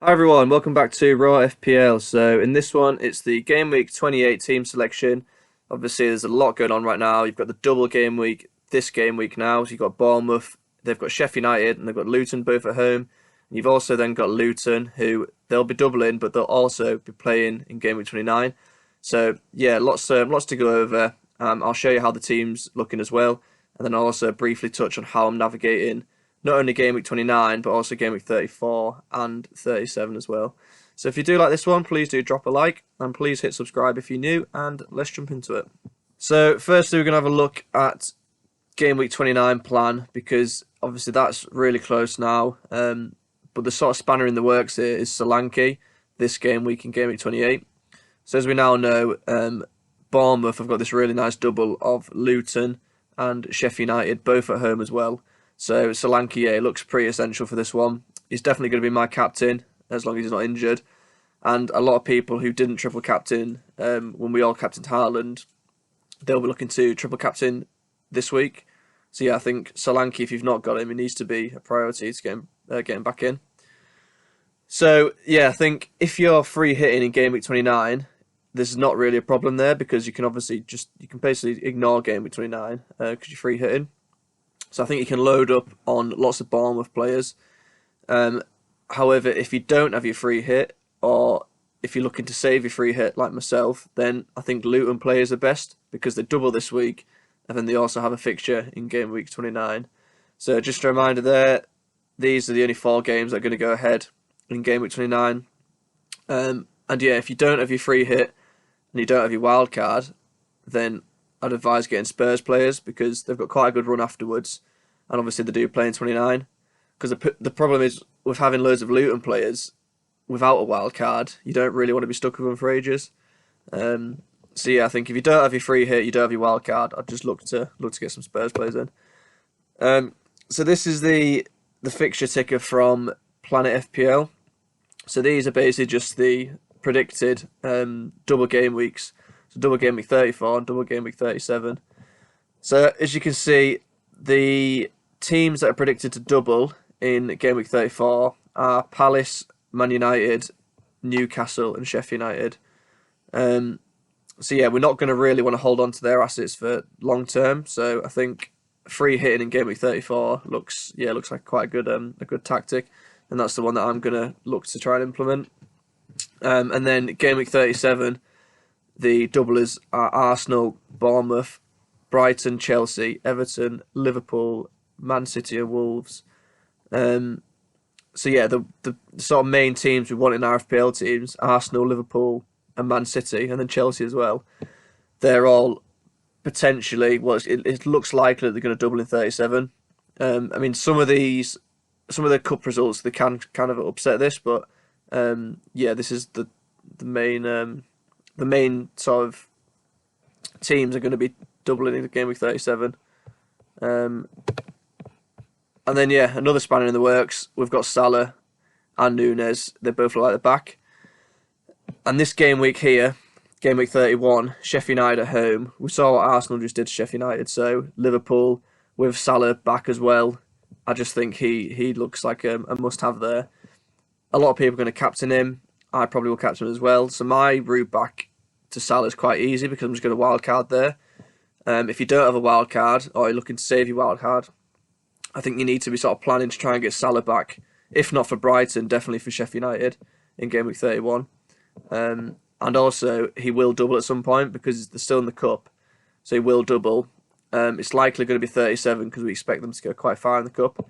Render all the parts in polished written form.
Hi everyone, welcome back to Raw FPL. So in this one, it's the Game Week 28 team selection. Obviously, there's a lot going on right now. You've got the double game week this game week now. So you've got Bournemouth, they've got Sheffield United, and they've got Luton both at home. And you've also then got Luton, who they'll be doubling, but they'll also be playing in Game Week 29. So yeah, lots to go over. I'll show you how the team's looking as well, and then I'll also briefly touch on how I'm navigating not only Game Week 29, but also Game Week 34 and 37 as well. So if you do like this one, please do drop a like, and please hit subscribe if you're new, and let's jump into it. So firstly, we're going to have a look at Game Week 29 plan, because obviously that's really close now. But the sort of spanner in the works here is Salah this game week in Game Week 28. So as we now know, Bournemouth have got this really nice double of Luton and Sheffield United, both at home as well. So Solanke looks pretty essential for this one. He's definitely going to be my captain, as long as he's not injured. And a lot of people who didn't triple captain when we all captained Haaland, they'll be looking to triple captain this week. So yeah, I think Solanke, if you've not got him, he needs to be a priority to get him back in. So yeah, I think if you're free hitting in Game Week 29, there's not really a problem there, because you can basically ignore Game Week 29 because you're free hitting. So I think you can load up on lots of Bournemouth players. However, if you don't have your free hit, or if you're looking to save your free hit like myself, then I think Luton players are best, because they double this week, and then they also have a fixture in Game Week 29. So just a reminder there, these are the only 4 games that are going to go ahead in Game Week 29. And yeah, if you don't have your free hit and you don't have your wild card, then I'd advise getting Spurs players, because they've got quite a good run afterwards, and obviously they do play in 29. Because the problem is with having loads of Luton players without a wild card, you don't really want to be stuck with them for ages. So yeah, I think if you don't have your free hit, you don't have your wild card, I'd just look to get some Spurs players in. So this is the fixture ticker from Planet FPL. So these are basically just the predicted double game weeks. So double game week 34 and double game week 37. So as you can see, the teams that are predicted to double in game week 34 are Palace, Man United, Newcastle and Sheffield United. So yeah, we're not going to really want to hold on to their assets for long term. So I think free hitting in game week 34 looks like quite a good tactic, and that's the one that I'm going to look to try and implement. And then game week 37, the doublers are Arsenal, Bournemouth, Brighton, Chelsea, Everton, Liverpool, Man City and Wolves. So yeah, the sort of main teams we want in our FPL teams, Arsenal, Liverpool and Man City, and then Chelsea as well. They're all potentially, it looks likely that they're going to double in 37. I mean, some of the cup results, they can kind of upset this, but yeah, this is the main sort of teams are going to be doubling in game week 37. And then yeah, another spanner in the works. We've got Salah and Nunes. They both look like the back. And this game week here, game week 31, Sheffield United at home. We saw what Arsenal just did to Sheffield United. So Liverpool with Salah back as well. I just think he looks like a must-have there. A lot of people are going to captain him. I probably will captain him as well. So my route back to Salah is quite easy, because I'm just going to wild card there. If you don't have a wild card, or you're looking to save your wild card, I think you need to be sort of planning to try and get Salah back. If not for Brighton, definitely for Sheffield United in game week 31. And also, he will double at some point, because they're still in the cup. So he will double. It's likely going to be 37, because we expect them to go quite far in the cup.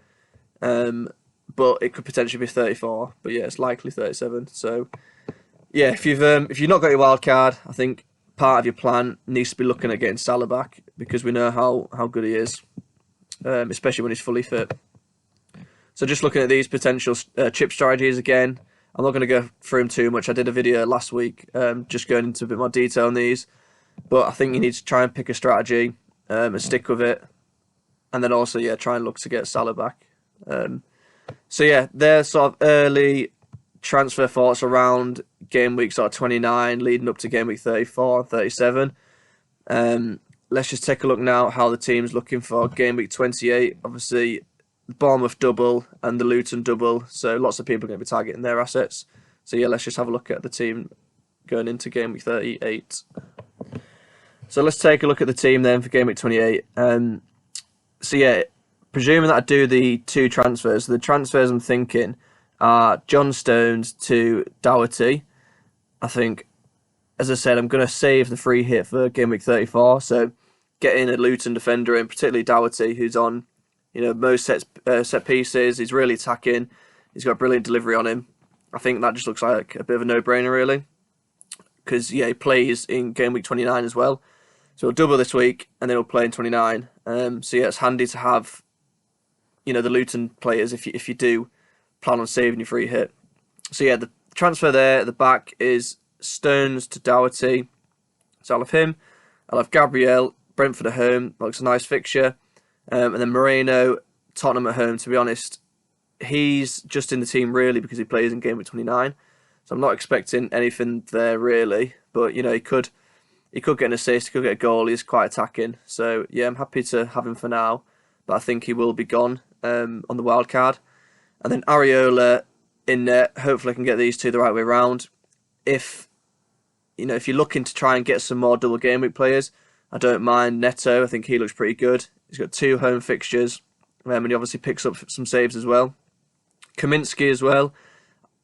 But it could potentially be 34. But yeah, it's likely 37. So yeah, if you've not got your wild card, I think part of your plan needs to be looking at getting Salah back, because we know how good he is, especially when he's fully fit. So just looking at these potential chip strategies again, I'm not going to go through them too much. I did a video last week just going into a bit more detail on these, but I think you need to try and pick a strategy and stick with it, and then also try and look to get Salah back. So yeah, they're sort of early transfer thoughts around game week sort of 29 leading up to game week 34 and 37. Let's just take a look now at how the team's looking for game week 28. Obviously, Bournemouth double and the Luton double, so lots of people are going to be targeting their assets. So yeah, let's just have a look at the team going into Game Week 38. So let's take a look at the team then for Game Week 28. So yeah, presuming that I do the 2 transfers, the transfers I'm thinking are John Stones to Doherty. I think, as I said, I'm going to save the free hit for Game Week 34, so getting a Luton defender in, particularly Doherty, who's on most set pieces. He's really attacking. He's got a brilliant delivery on him. I think that just looks like a bit of a no-brainer, really. Because, yeah, he plays in Game Week 29 as well. So he'll double this week, and then he'll play in 29. So, yeah, it's handy to have, the Luton players if you do plan on saving your free hit. So, yeah, the transfer there at the back is Stones to Doherty. So I'll have him. I'll have Gabriel, Brentford at home. That looks a nice fixture. And then Moreno, Tottenham at home. To be honest, he's just in the team really because he plays in Game Week 29. So I'm not expecting anything there really. But, he could get an assist, he could get a goal. He's quite attacking. So, yeah, I'm happy to have him for now. But I think he will be gone on the wild card. And then Areola in net. Hopefully I can get these two the right way around. If you're looking to try and get some more double game week players, I don't mind Neto. I think he looks pretty good. He's got 2 home fixtures, and he obviously picks up some saves as well. Kaminski as well.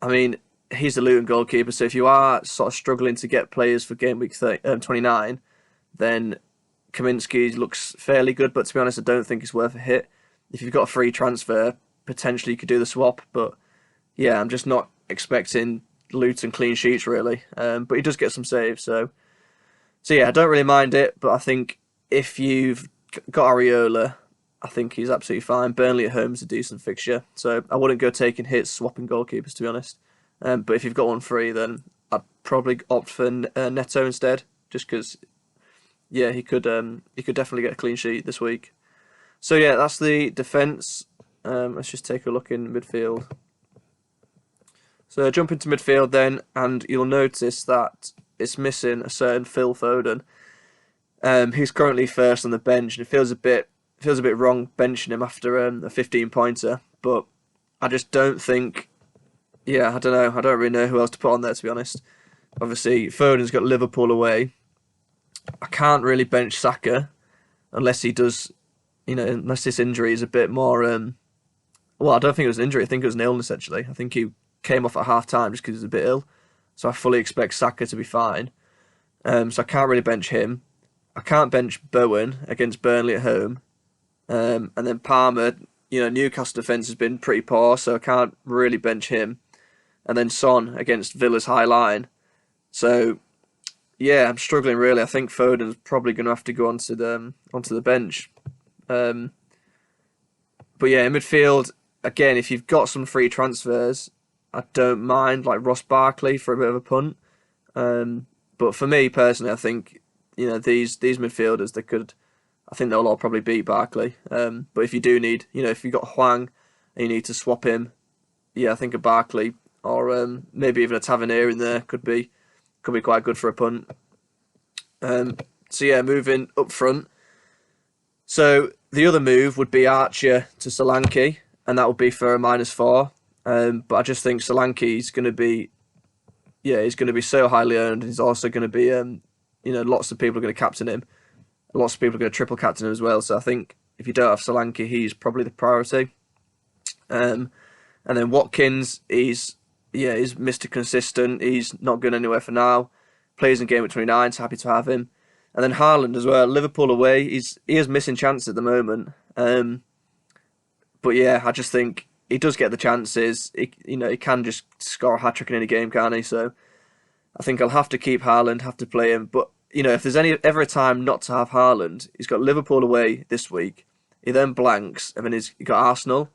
I mean, he's the Luton goalkeeper, so if you are sort of struggling to get players for game week 29, then Kaminski looks fairly good, but to be honest, I don't think it's worth a hit. If you've got a free transfer, potentially you could do the swap, but yeah, I'm just not expecting Luton clean sheets really. But he does get some saves, so yeah, I don't really mind it, but I think if you've got Areola, I think he's absolutely fine. Burnley at home is a decent fixture, so I wouldn't go taking hits swapping goalkeepers, to be honest. But if you've got one free, then I'd probably opt for Neto instead, just because, yeah, he could definitely get a clean sheet this week. So yeah, that's the defence. Let's just take a look in midfield. So jump into midfield then, and you'll notice that it's missing a certain Phil Foden. He's currently first on the bench, and it feels a bit wrong benching him after a 15-pointer. But I just don't think. Yeah, I don't know. I don't really know who else to put on there, to be honest. Obviously, Foden's got Liverpool away. I can't really bench Saka unless he does, unless this injury is a bit more. Well, I don't think it was an injury. I think it was an illness, actually. I think he came off at half-time just because he was a bit ill. So I fully expect Saka to be fine. So I can't really bench him. I can't bench Bowen against Burnley at home. And then Palmer, Newcastle defence has been pretty poor, so I can't really bench him. And then Son against Villa's high line. So, yeah, I'm struggling really. I think Foden's probably going to have to go onto the bench. But yeah, in midfield, again, if you've got some free transfers, I don't mind like Ross Barkley for a bit of a punt. But for me personally, I think these midfielders I think they'll all probably beat Barkley. But if you do need, if you've got Hwang and you need to swap him, yeah, I think a Barkley or maybe even a Tavernier in there could be quite good for a punt. So yeah, moving up front. So the other move would be Archer to Solanke, and that would be for a -4. But I just think Solanke's going to be, he's going to be so highly owned. He's also going to be, lots of people are going to captain him. Lots of people are going to triple captain him as well. So I think if you don't have Solanke, he's probably the priority. And then Watkins, he's Mr. Consistent. He's not going anywhere for now. Plays in Game Week 29, so happy to have him. And then Haaland as well. Liverpool away. He is missing chances at the moment. But yeah, I just think he does get the chances. He can just score a hat-trick in any game, can't he? So I think I'll have to keep Haaland, have to play him. But, if there's ever a time not to have Haaland, he's got Liverpool away this week. He then blanks, and then he's got Arsenal.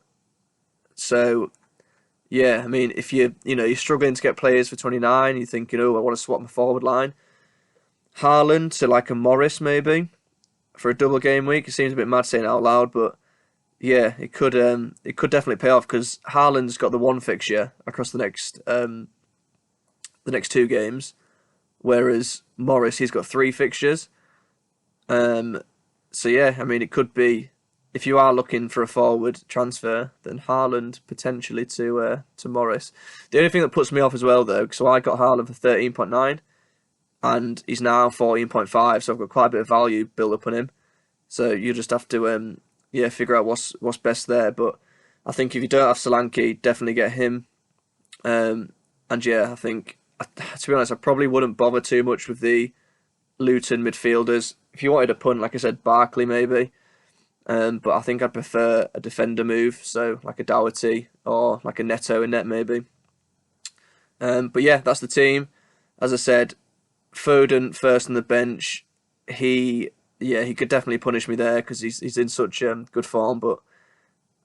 So, yeah, I mean, if you're struggling to get players for 29, you're thinking, I want to swap my forward line. Haaland to like a Morris maybe for a double game week. It seems a bit mad saying it out loud, but yeah, it could definitely pay off because Haaland's got the one fixture across the next 2 games, whereas Morris, he's got 3 fixtures. So yeah, I mean, it could be if you are looking for a forward transfer, then Haaland potentially to Morris. The only thing that puts me off as well, though, so I got Haaland for 13.9, and he's now 14.5, so I've got quite a bit of value built up on him. So you just have to figure out what's best there. But I think if you don't have Solanke, definitely get him. And yeah, I think, to be honest, I probably wouldn't bother too much with the Luton midfielders. If you wanted a punt, like I said, Barkley maybe. But I think I'd prefer a defender move, so like a Doherty or like a Neto in net maybe. But yeah, that's the team. As I said, Foden first on the bench. He could definitely punish me there because he's in such good form. But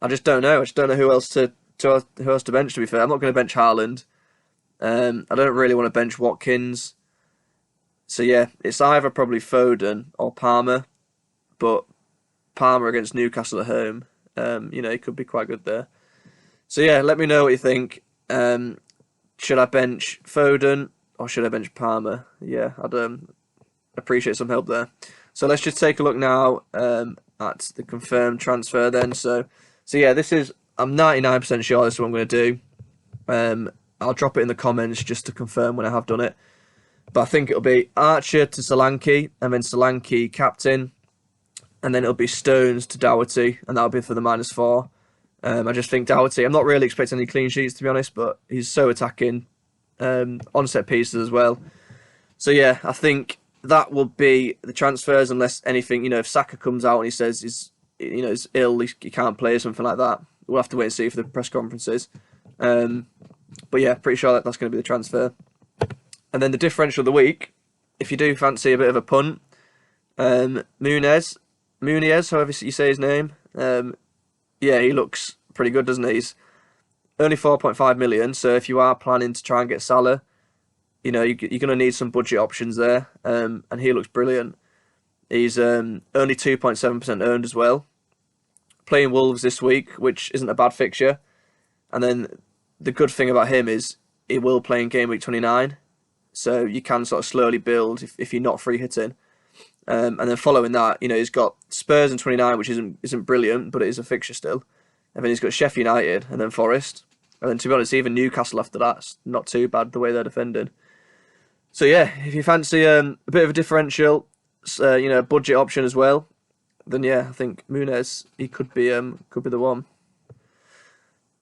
I just don't know. I just don't know who else to bench. To be fair, I'm not going to bench Haaland. I don't really want to bench Watkins. So yeah, it's either probably Foden or Palmer. But Palmer against Newcastle at home, he could be quite good there. So yeah, let me know what you think. Should I bench Foden or should I bench Palmer? Yeah, I'd appreciate some help there. So let's just take a look now at the confirmed transfer then. So yeah, I'm 99% sure this is what I'm going to do. I'll drop it in the comments just to confirm when I have done it. But I think it'll be Archer to Solanke, and then Solanke captain, and then it'll be Stones to Doherty, and that'll be for the -4. I just think Doherty, I'm not really expecting any clean sheets, to be honest, but he's so attacking, on set pieces as well. So yeah, I think that will be the transfers, unless anything, if Saka comes out and he says he's ill, he can't play or something like that. We'll have to wait and see for the press conferences. But yeah, pretty sure that's going to be the transfer. And then the differential of the week, if you do fancy a bit of a punt, Muniz, however you say his name, he looks pretty good, doesn't he? He's only 4.5 million, so if you are planning to try and get Salah, you're going to need some budget options there, and he looks brilliant. He's only 2.7% owned as well. Playing Wolves this week, which isn't a bad fixture. And then the good thing about him is he will play in Gameweek 29, so you can sort of slowly build if you're not free hitting. And then following that, he's got Spurs in 29, which isn't brilliant, but it is a fixture still. And then he's got Sheffield United and then Forest. And then, to be honest, even Newcastle after that's not too bad the way they're defending. So yeah, if you fancy a bit of a differential, budget option as well, then yeah, I think Muniz, he could be the one.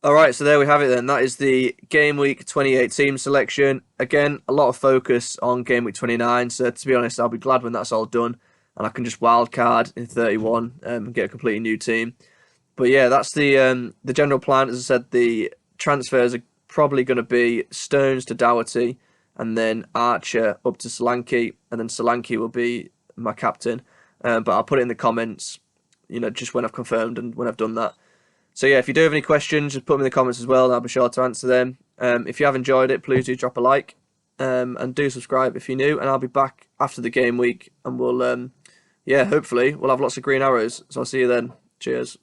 All right, so there we have it then. That is the Gameweek 28 team selection. Again, a lot of focus on Gameweek 29. So to be honest, I'll be glad when that's all done and I can just wildcard in 31 and get a completely new team. But yeah, that's the general plan. As I said, the transfers are probably going to be Stones to Doherty and then Archer up to Solanke, and then Solanke will be my captain. But I'll put it in the comments, just when I've confirmed and when I've done that. So yeah, if you do have any questions, just put them in the comments as well, and I'll be sure to answer them. If you have enjoyed it, please do drop a like, and do subscribe if you're new, and I'll be back after the game week, and we'll, hopefully, we'll have lots of green arrows. So I'll see you then. Cheers.